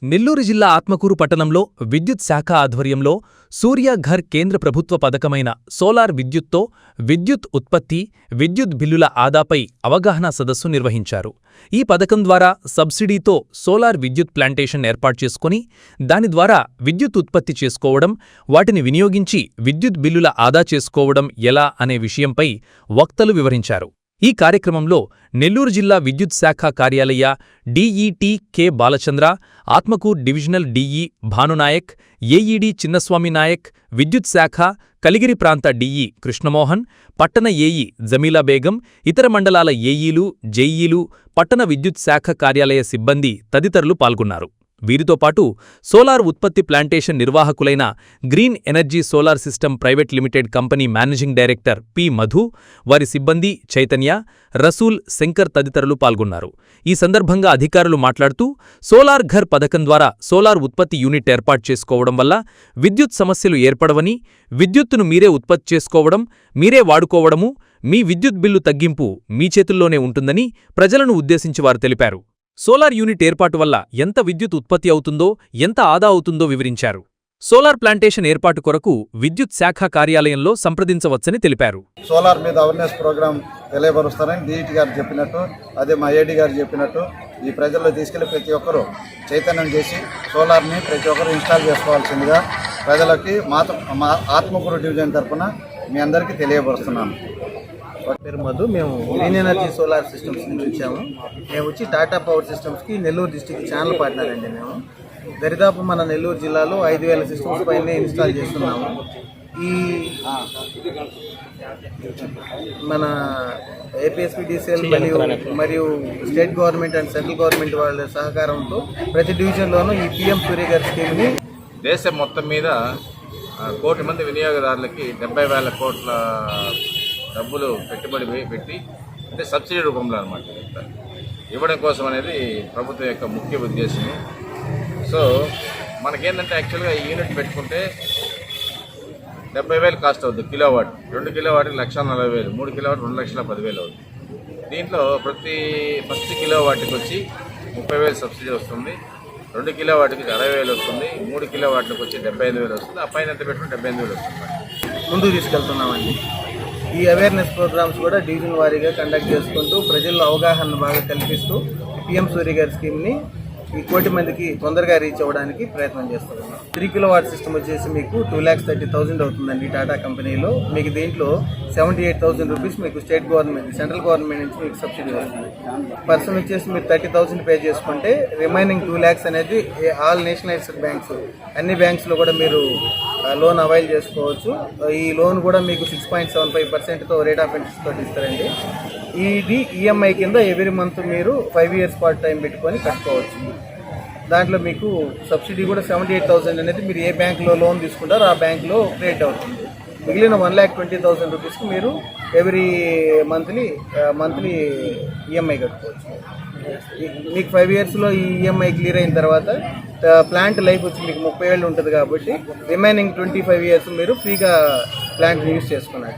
నెల్లూరు జిల్లా ఆత్మకూరు పట్టణంలో విద్యుత్ శాఖ ఆధ్వర్యంలో సూర్య ఘర్ కేంద్ర ప్రభుత్వ పథకమైన సోలార్ విద్యుత్తో విద్యుత్ ఉత్పత్తి, విద్యుత్ బిల్లుల ఆదాపై అవగాహన సదస్సు నిర్వహించారు. ఈ పథకం ద్వారా సబ్సిడీతో సోలార్ విద్యుత్ ప్లాంటేషన్ ఏర్పాటు చేసుకుని దాని ద్వారా విద్యుత్ ఉత్పత్తి చేసుకోవడం, వాటిని వినియోగించి విద్యుత్ బిల్లుల ఆదా చేసుకోవడం ఎలా అనే విషయంపై వక్తలు వివరించారు. ఈ కార్యక్రమంలో నెల్లూరు జిల్లా విద్యుత్ శాఖ కార్యాలయ DET K Balachandra, Atmakur divisional DE Bhanunayak, AED Chinnaswamy Nayak, విద్యుత్ శాఖ కలిగిరి ప్రాంత డీఈ కృష్ణమోహన్, పట్టణ ఏఈ జమీలా బేగం, ఇతర మండలాల ఏఈలు, జేఈలు, పట్టణ విద్యుత్ శాఖ కార్యాలయ సిబ్బంది తదితరులు పాల్గొన్నారు. వీరితో పాటు సోలార్ ఉత్పత్తి ప్లాంటేషన్ నిర్వాహకులైన green energy solar system private limited company managing director P Madhu, వారి సిబ్బంది చైతన్య, రసూల్, శంకర్ తదితరులు పాల్గొన్నారు. ఈ సందర్భంగా అధికారులు మాట్లాడుతూ సోలార్ ఘర్ పథకం ద్వారా సోలార్ ఉత్పత్తి యూనిట్ ఏర్పాటు చేసుకోవడం వల్ల విద్యుత్ సమస్యలు ఏర్పడవని, విద్యుత్తును మీరే ఉత్పత్తి చేసుకోవడం, మీరే వాడుకోవడము, మీ విద్యుత్ బిల్లు తగ్గింపు మీ చేతుల్లోనే ఉంటుందని ప్రజలను ఉద్దేశించి వారు తెలిపారు. సోలార్ యూనిట్ ఏర్పాటు వల్ల ఎంత విద్యుత్ ఉత్పత్తి అవుతుందో, ఎంత ఆదా అవుతుందో వివరించారు. సోలార్ ప్లాంటేషన్ ఏర్పాటు కొరకు విద్యుత్ శాఖ కార్యాలయంలో సంప్రదించవచ్చని తెలిపారు. సోలార్ మీద అవేర్నెస్ ప్రోగ్రామ్ తెలియపరుస్తారని డీఈటీ గారు చెప్పినట్టు, అదే మా ఏడీ గారు చెప్పినట్టు ఈ ప్రజల్లో తీసుకెళ్లి ప్రతి ఒక్కరూ చైతన్యం చేసి సోలార్ని ప్రతి ఒక్కరూ ఇన్స్టాల్ చేసుకోవాల్సిందిగా ప్రజలకి మా ఆత్మకూరు డివిజన్ తరఫున మీ అందరికీ తెలియపరుస్తున్నాను. పేరు మధు. మేము గ్రీన్ ఎనర్జీ సోలార్ సిస్టమ్స్ నుంచి వచ్చాము. మేము వచ్చి టాటా పవర్ సిస్టమ్స్కి నెల్లూరు డిస్టిక్ ఛానల్ పార్ట్నర్ అండి. మేము దరిదాపు మన నెల్లూరు జిల్లాలో 5,000 సిస్టమ్స్ పైన ఇన్స్టాల్ చేస్తున్నాము. ఈ మన ఏపీఎస్పీడీసీఎల్ మరియు state government and central government వాళ్ళ సహకారంతో ప్రతి డివిజన్లోనూ ఈ పిఎం సూర్య గారి స్కీమ్ని దేశం మొత్తం మీద 1 కోటి మంది వినియోగదారులకి 70,000 కోట్ల డబ్బులు పెట్టుబడి పెట్టి, అంటే సబ్సిడీ రూపంలో అనమాట ఇవ్వడం కోసం అనేది ప్రభుత్వం యొక్క ముఖ్య ఉద్దేశం. సో మనకేంటంటే యాక్చువల్గా ఈ యూనిట్ పెట్టుకుంటే 70,000 కాస్ట్ అవుతుంది కిలోవాట్. 2 కిలోవాట్కి 1,40,000, 3 కిలోవాట్ 2,10,000 అవుతుంది. దీంట్లో ఫస్ట్ కిలోవాట్కి వచ్చి 30,000 సబ్సిడీ వస్తుంది, 2 కిలోవాట్కి 60,000 వస్తుంది, 3 కిలోవాట్లకు వచ్చి 75,000 వస్తుంది. ఆ పైన ఎంత పెట్టుకుంటే 75,000 వస్తుంది. ముందుకు తీసుకెళ్తున్నామండి. ఈ అవేర్నెస్ ప్రోగ్రామ్స్ కూడా డివిజన్ వారీగా కండక్ట్ చేసుకుంటూ ప్రజల్లో అవగాహన బాగా కల్పిస్తూ పిఎం సూర్య గారి స్కీమ్ని ఈ 1 కోటి మందికి తొందరగా రీచ్ అవ్వడానికి ప్రయత్నం చేస్తున్నాం. 3 కిలోవాట్ సిస్టమ్ వచ్చేసి మీకు 2,30,000 అవుతుందండి టాటా కంపెనీలో. మీకు దీంట్లో 78,000 రూపీస్ మీకు స్టేట్ గవర్నమెంట్, సెంట్రల్ గవర్నమెంట్ నుంచి మీకు సబ్సిడీ వస్తుంది. పర్సన్ వచ్చేసి మీరు 30,000 పే చేసుకుంటే రిమైనింగ్ 2 lakhs అనేది ఆల్ నేషనలైజ్డ్ బ్యాంక్స్, అన్ని బ్యాంక్స్లో కూడా మీరు లోన్ అవైల్ చేసుకోవచ్చు. ఈ లోన్ కూడా మీకు 6.75%తో రేట్ ఆఫ్ ఇంట్రెస్ట్ తోటి ఇస్తారండి. ఇది ఈఎంఐ కింద ఎవ్రీ మంత్ మీరు 5 years పాటు టైం పెట్టుకొని కట్టుకోవచ్చు. దాంట్లో మీకు సబ్సిడీ కూడా 78,000 అనేది మీరు ఏ బ్యాంకులో లోన్ తీసుకుంటారో ఆ బ్యాంకులో క్రెడిట్ అవుతుంది. మిగిలిన 1,20,000 రూపీస్కి మీరు ఎవ్రీ మంత్లీ ఈఎంఐ కట్టుకోవచ్చు. మీకు 5 yearsలో ఈ ఈఎంఐ క్లియర్ అయిన తర్వాత ప్లాంట్ లైఫ్ వచ్చి మీకు 30 ఏళ్ళు ఉంటుంది కాబట్టి రిమైనింగ్ 25 years మీరు ఫ్రీగా ప్లాంట్ని యూజ్ చేసుకున్నారు.